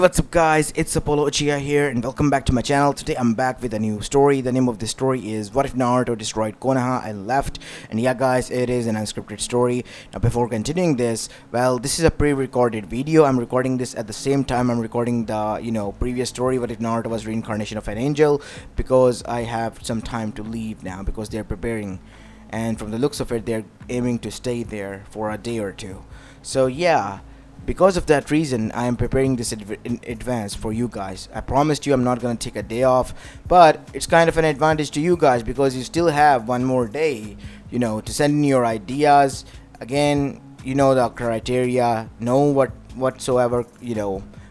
What's up guys, it's Apollo Uchiha here and welcome back to my channel. Today I'm back with a new story. The name of this story is What If Naruto Destroyed Konoha and Left. And yeah guys, it is an unscripted story. Now before continuing this, well, this is a pre-recorded video. I'm recording this at the same time I'm recording the previous story, What If Naruto Was Reincarnation of an Angel, because I have some time to leave now because they're preparing, and from the looks of it they're aiming to stay there for a day or two. So yeah, because of that reason, I am preparing this in advance for you guys. I promised you I'm not gonna take a day off, but it's kind of an advantage to you guys because you still have one more day, to send in your ideas. Again, the criteria, whatsoever,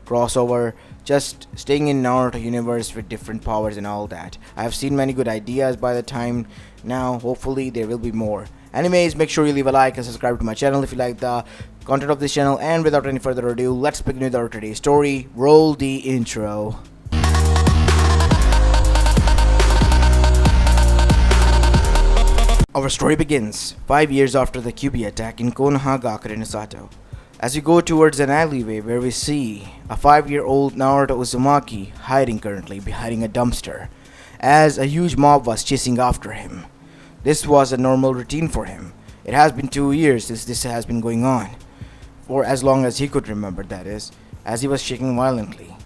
crossover, just staying in Naruto universe with different powers and all that. I have seen many good ideas by the time now. Hopefully there will be more. Anyways, make sure you leave a like and subscribe to my channel if you like the content of this channel. And without any further ado, let's begin with our today's story. Roll the intro. Our story begins 5 years after the Kyuubi attack in Konoha Sato. As we go towards an alleyway where we see a 5-year-old Naruto Uzumaki hiding currently behind a dumpster, as a huge mob was chasing after him. This was a normal routine for him. It has been 2 years since this has been going on, for as long as he could remember, that is, as he was shaking violently,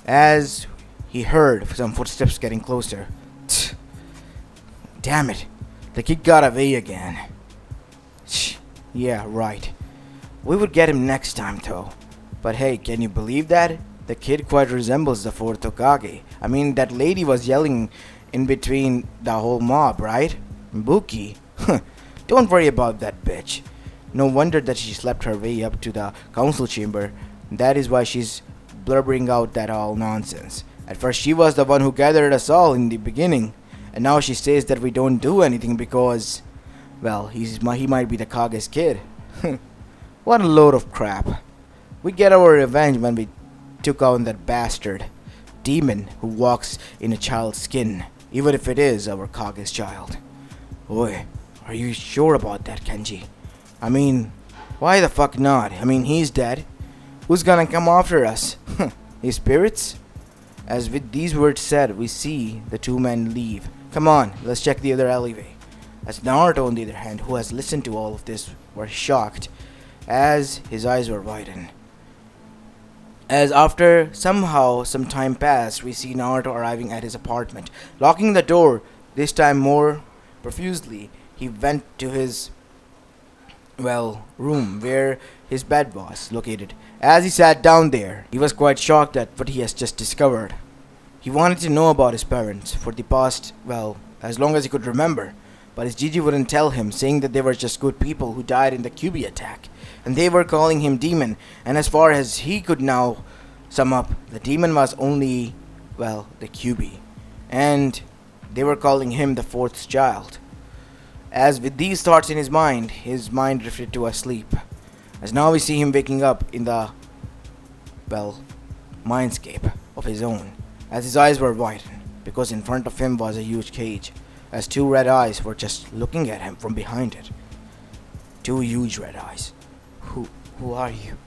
as he heard some footsteps getting closer. Tch. Damn it, the kid got away again. Tch. Yeah, right. We would get him next time though. But hey, can you believe that? The kid quite resembles the fourth Hokage. I mean, that lady was yelling in between the whole mob, right? Buki? Don't worry about that bitch. No wonder that she slept her way up to the council chamber. That is why she's blubbering out that all nonsense. At first she was the one who gathered us all in the beginning, and now she says that we don't do anything because, well, he might be the Kage's kid. What a load of crap. We get our revenge when we took out that bastard demon who walks in a child's skin, even if it is our Kage's child. Oi, are you sure about that, Kenji? I mean, why the fuck not? I mean, he's dead. Who's gonna come after us? His spirits? As with these words said, we see the two men leave. Come on, let's check the other alleyway. As Naruto, on the other hand, who has listened to all of this, were shocked, as his eyes were widened. As after some time passed, we see Naruto arriving at his apartment. Locking the door, this time more profusely, he went to his, room where his bed was located. As he sat down there, he was quite shocked at what he has just discovered. He wanted to know about his parents for the past, as long as he could remember. But his Gigi wouldn't tell him, saying that they were just good people who died in the Kyuubi attack. And they were calling him demon, and as far as he could now sum up, the demon was only, the Kyuubi. And they were calling him the fourth child. As with these thoughts in his mind drifted to a sleep. As now we see him waking up in the, mindscape of his own. As his eyes were widened, because in front of him was a huge cage. As two red eyes were just looking at him from behind it. Two huge red eyes. Who are you?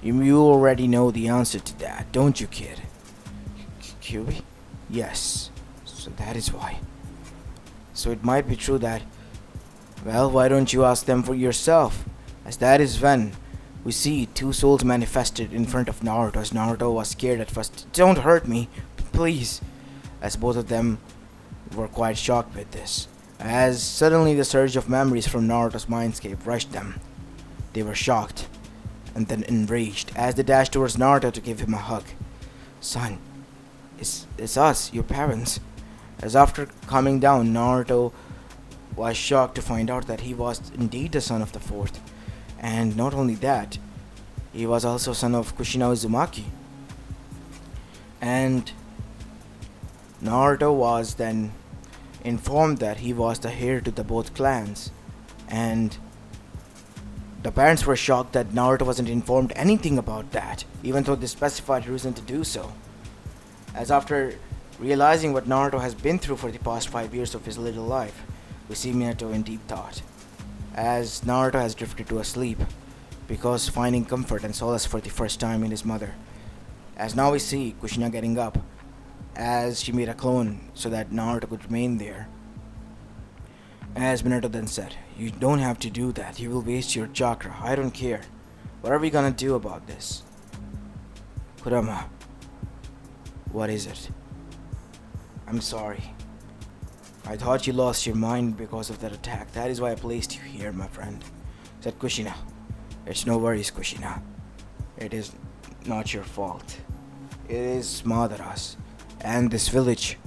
You already know the answer to that, don't you, kid? Kyuubi? Yes. So that is why. So it might be true that, why don't you ask them for yourself? As that is when we see two souls manifested in front of Naruto, as Naruto was scared at first. Don't hurt me, please. As both of them were quite shocked with this. As suddenly the surge of memories from Naruto's mindscape rushed them. They were shocked and then enraged as they dashed towards Naruto to give him a hug. Son, it's us, your parents. As after calming down, Naruto was shocked to find out that he was indeed the son of the fourth. And not only that, he was also son of Kushina Uzumaki. And Naruto was then informed that he was the heir to the both clans. And the parents were shocked that Naruto wasn't informed anything about that, even though they specified reason to do so. As after realizing what Naruto has been through for the past 5 years of his little life, we see Minato in deep thought, as Naruto has drifted to a sleep, because finding comfort and solace for the first time in his mother. As now we see Kushina getting up, as she made a clone so that Naruto could remain there. As Minato then said, "You don't have to do that. You will waste your chakra. I don't care. What are we gonna do about this?" "Kurama, what is it?" "I'm sorry. I thought you lost your mind because of that attack. That is why I placed you here, my friend," said Kushina. "It's no worries, Kushina. It is not your fault. It is Madara's and this village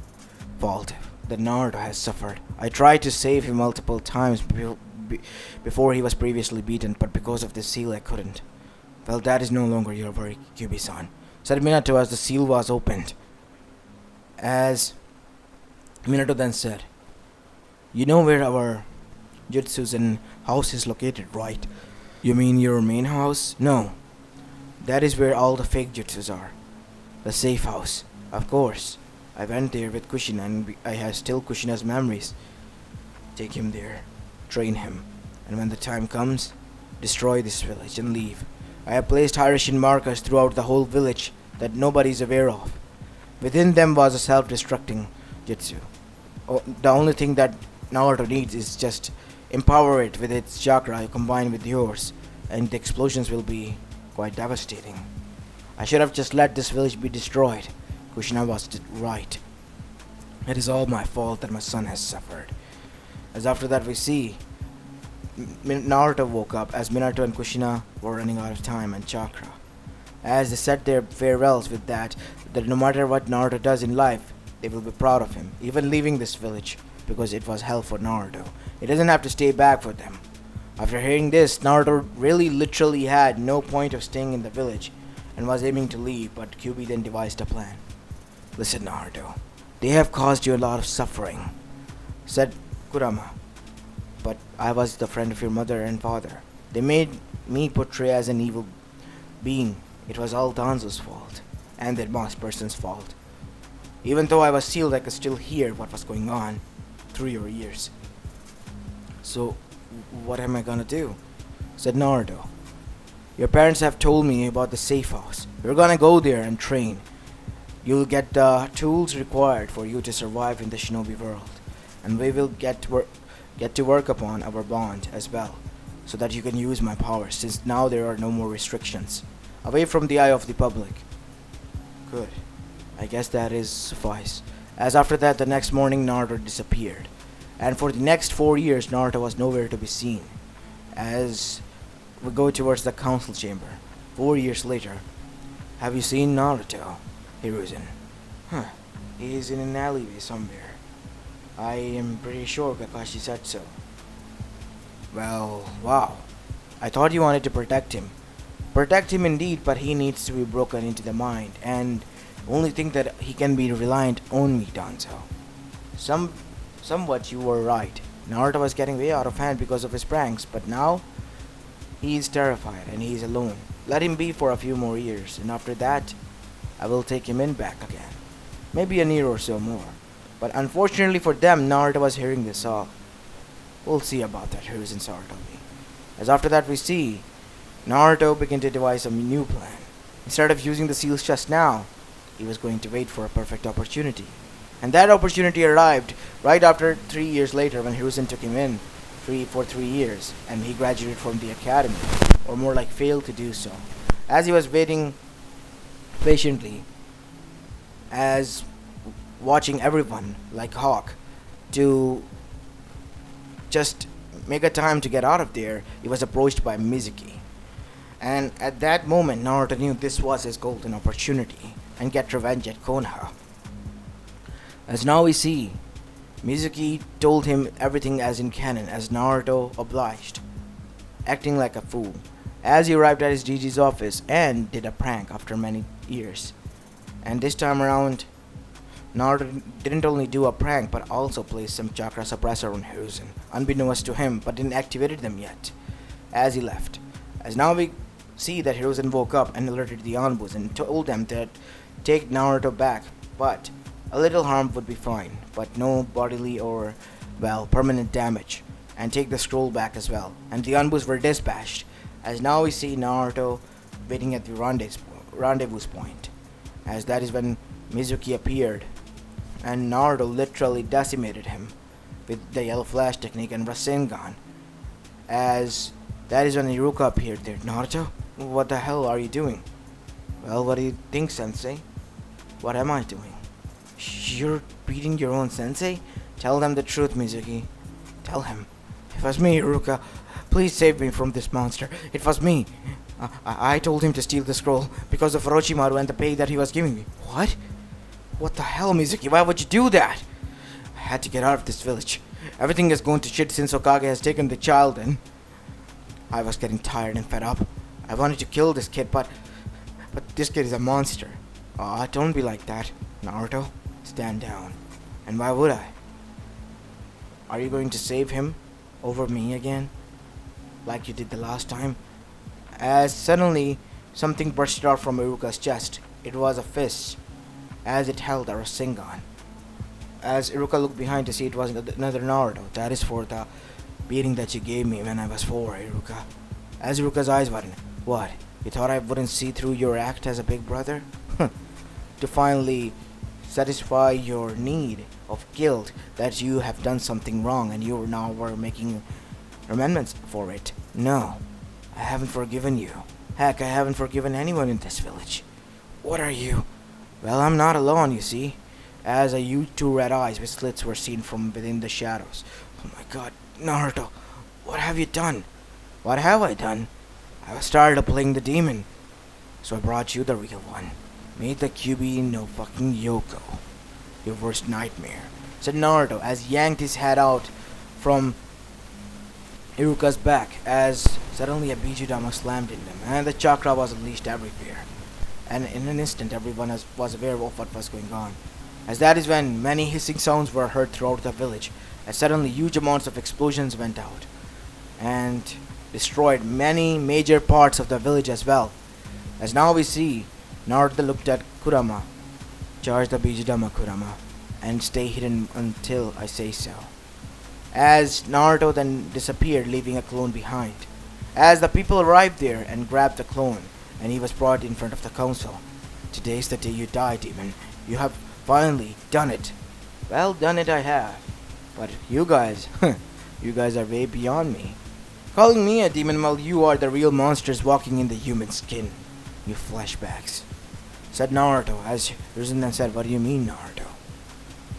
fault that Naruto has suffered. I tried to save him multiple times before he was previously beaten, but because of the seal I couldn't. Well, that is no longer your worry, Kyubi-san," said Minato as the seal was opened. As Minato then said, "You know where our Jutsuzen house is located, right?" "You mean your main house?" "No. That is where all the fake jutsus are. The safe house. Of course. I went there with Kushina and I have still Kushina's memories. Take him there. Train him. And when the time comes, destroy this village and leave. I have placed Hirishin markers throughout the whole village that nobody is aware of. Within them was a self-destructing jutsu. The only thing that Naruto needs is just empower it with its chakra combined with yours, and the explosions will be quite devastating. I should have just let this village be destroyed. Kushina was right. It is all my fault that my son has suffered." As after that we see Naruto woke up as Minato and Kushina were running out of time and chakra. As they said their farewells with that no matter what Naruto does in life, they will be proud of him, even leaving this village, because it was hell for Naruto. He doesn't have to stay back for them. After hearing this, Naruto really literally had no point of staying in the village and was aiming to leave, but Kyuubi then devised a plan. "Listen, Naruto, they have caused you a lot of suffering," said Kurama. "But I was the friend of your mother and father. They made me portray as an evil being. It was all Danzo's fault, and that masked person's fault. Even though I was sealed, I could still hear what was going on through your ears. So, what am I gonna do?" said Naruto. "Your parents have told me about the safe house. We're gonna go there and train. You'll get the tools required for you to survive in the shinobi world, and we will get to work upon our bond as well, so that you can use my powers, since now there are no more restrictions, away from the eye of the public." "Good. I guess that is suffice." As after that, the next morning Naruto disappeared, and for the next 4 years Naruto was nowhere to be seen. As we go towards the council chamber, 4 years later. "Have you seen Naruto, Hiruzen?" "Huh. He is in an alleyway somewhere. I am pretty sure Kakashi said so." "Well, wow. I thought you wanted to protect him." "Protect him indeed, but he needs to be broken into the mind, and only think that he can be reliant on me, Danzo." Somewhat you were right. Naruto was getting way out of hand because of his pranks, but now he is terrified and he is alone. Let him be for a few more years, and after that, I will take him in back again. Maybe a year or so more. But unfortunately for them, Naruto was hearing this all. "We'll see about that," Hiruzen told me. As after that we see Naruto begin to devise a new plan. Instead of using the seals just now, he was going to wait for a perfect opportunity. And that opportunity arrived right after 3 years later, when Hiruzen took him in for 3 years, and he graduated from the academy, or more like failed to do so. As he was waiting patiently, as watching everyone like hawk to just make a time to get out of there, he was approached by Mizuki. And at that moment, Naruto knew this was his golden opportunity and get revenge at Konoha. As now we see, Mizuki told him everything as in canon, as Naruto obliged, acting like a fool, as he arrived at his DG's office and did a prank after many years. And this time around, Naruto didn't only do a prank but also placed some chakra suppressor on Hiruzen, unbeknownst to him, but didn't activate them yet, as he left. As now we see that Hiruzen woke up and alerted the Anbus and told them to take Naruto back, but a little harm would be fine, but no bodily or, well, permanent damage, and take the scroll back as well. And the Anbus were dispatched, as now we see Naruto waiting at the rendezvous point. as that is when Mizuki appeared, and Naruto literally decimated him with the yellow flash technique and Rasengan, as that is when Iruka appeared there. Naruto, what the hell are you doing? Well, what do you think, Sensei? What am I doing? You're beating your own sensei? Tell them the truth, Mizuki. Tell him. It was me, Iruka. Please save me from this monster. It was me. I told him to steal the scroll because of Orochimaru and the pay that he was giving me. What? What the hell, Mizuki? Why would you do that? I had to get out of this village. Everything is going to shit since Hokage has taken the child in. I was getting tired and fed up. I wanted to kill this kid, but this kid is a monster. Aw, don't be like that, Naruto. Stand down. And why would I? Are you going to save him over me again? Like you did the last time? As suddenly, something burst out from Iruka's chest. It was a fist, as it held a Rasengan. As Iruka looked behind to see it was another Naruto. That is for the beating that you gave me when I was 4, Iruka. As Iruka's eyes widened. What? You thought I wouldn't see through your act as a big brother? To finally satisfy your need of guilt that you have done something wrong and you now were making amendments for it. No, I haven't forgiven you. Heck, I haven't forgiven anyone in this village. What are you? Well, I'm not alone, you see. As a huge 2 red eyes with slits were seen from within the shadows. Oh my god, Naruto, what have you done? What have I done? I was tired of playing the demon, so I brought you the real one. Made the QB no fucking Yoko. Your worst nightmare, said Naruto as he yanked his head out from Iruka's back as suddenly a Bijudama slammed in them and the chakra was unleashed everywhere. And in an instant everyone was aware of what was going on. As that is when many hissing sounds were heard throughout the village, as suddenly huge amounts of explosions went out and destroyed many major parts of the village as well. As now we see, Naruto looked at Kurama, charge the Bijudama Kurama, and stay hidden until I say so. As Naruto then disappeared, leaving a clone behind. As the people arrived there and grabbed the clone, and he was brought in front of the council. Today's the day you die, demon. You have finally done it. Well, done it I have. But you guys, you guys are way beyond me. Calling me a demon while you are the real monsters walking in the human skin. You flashbacks, said Naruto as Risen then said, what do you mean, Naruto?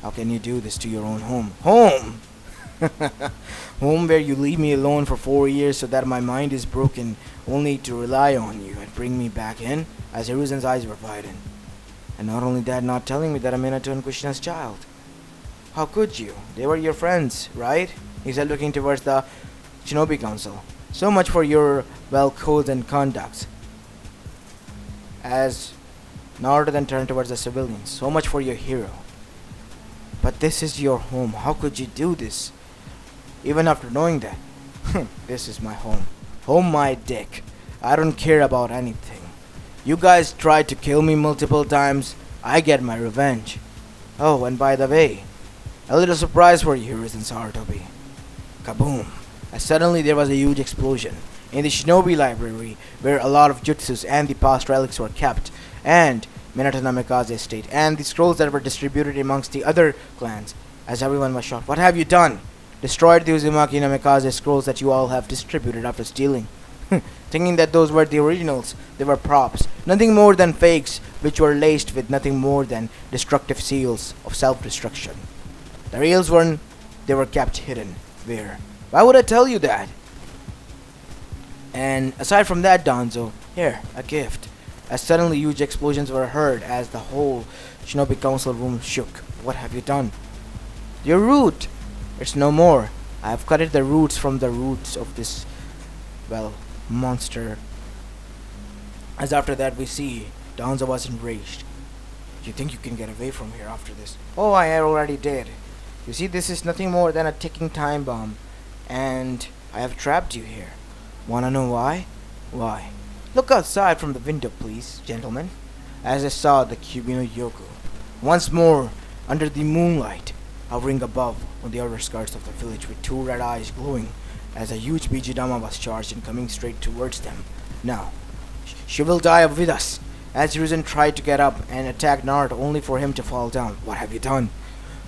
How can you do this to your own home? Home! Home where you leave me alone for 4 years so that my mind is broken, only to rely on you and bring me back in, as Hiruzen's eyes were widened. And not only that, not telling me that I'm Minato and Kushina's child. How could you? They were your friends, right? He said, looking towards the Shinobi Council. So much for your well codes and conducts. As Naruto then turned towards the civilians. So much for your hero. But this is your home. How could you do this? Even after knowing that. This is my home. Home my dick. I don't care about anything. You guys tried to kill me multiple times. I get my revenge. Oh, and by the way, a little surprise for you, Hiruzen Sarutobi. Kaboom. As suddenly there was a huge explosion in the Shinobi library where a lot of jutsus and the past relics were kept, and Minato Namikaze's state, and the scrolls that were distributed amongst the other clans, as everyone was shot. What have you done? Destroyed the Uzumaki Namikaze scrolls that you all have distributed after stealing. Thinking that those were the originals, they were props, nothing more than fakes, which were laced with nothing more than destructive seals of self-destruction. The reals weren't, they were kept hidden. Where? Why would I tell you that? And aside from that, Danzo, here, a gift. As suddenly huge explosions were heard as the whole Shinobi Council room shook. What have you done? Your root! It's no more. I have cut the roots from the roots of this, well, monster. As after that we see, Danzo was enraged. You think you can get away from here after this? Oh, I already did. You see, this is nothing more than a ticking time bomb. And I have trapped you here. Wanna know why? Why? Look outside from the window, please, gentlemen. As I saw the Kyubi Yoko once more under the moonlight, hovering above on the outer skirts of the village with 2 red eyes glowing as a huge Bijudama was charged and coming straight towards them. Now, she will die with us, as Hiruzen tried to get up and attack Naruto only for him to fall down. What have you done?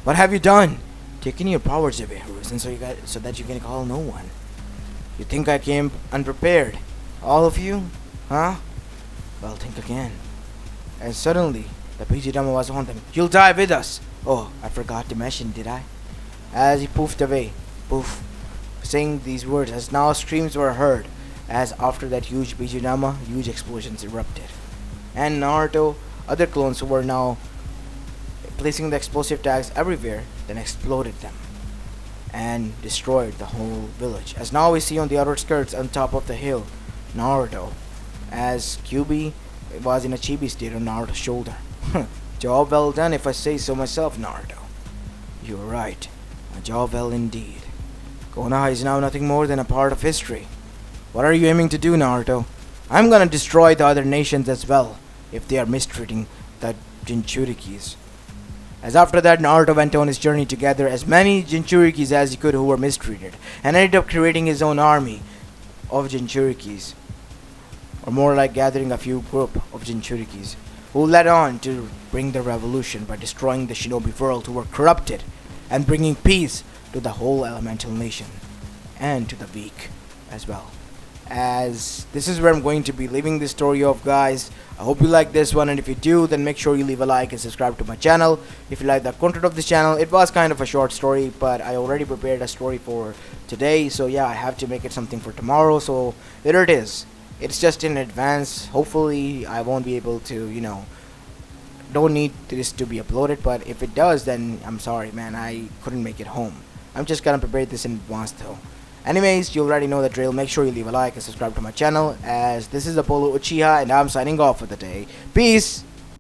What have you done? Taking your powers away, Hiruzen, so that you can call no one. You think I came unprepared? All of you? Huh? Well, think again. And suddenly, the Bijidama was on them. You'll die with us! Oh, I forgot to mention, did I? As he poofed away, poof, saying these words, as now screams were heard, as after that huge Bijidama, huge explosions erupted. And Naruto, other clones who were now placing the explosive tags everywhere, then exploded them and destroyed the whole village. As now we see on the outer skirts on top of the hill, Naruto, as Kyuubi was in a chibi state on Naruto's shoulder. Job well done if I say so myself, Naruto. You're right, a job well indeed. Konoha is now nothing more than a part of history. What are you aiming to do, Naruto? I'm gonna destroy the other nations as well, if they are mistreating the Jinchurikis. As after that, Naruto went on his journey to gather as many Jinchurikis as he could who were mistreated, and ended up creating his own army of Jinchurikis, or more like gathering a few group of Jinchurikis, who led on to bring the revolution by destroying the shinobi world who were corrupted, and bringing peace to the whole elemental nation, and to the weak as well. As this is where I'm going to be leaving this story off, guys. I hope you like this one, and if you do, then make sure you leave a like and subscribe to my channel. If you like the content of this channel, it was kind of a short story, but I already prepared a story for today, so yeah, I have to make it something for tomorrow, so there it is. It's just in advance. Hopefully I won't be able to, don't need this to be uploaded, but if it does, then I'm sorry, man, I couldn't make it home. I'm just gonna prepare this in advance though. Anyways, you already know the drill. Make sure you leave a like and subscribe to my channel, as this is Apollo Uchiha, and I'm signing off for the day. Peace!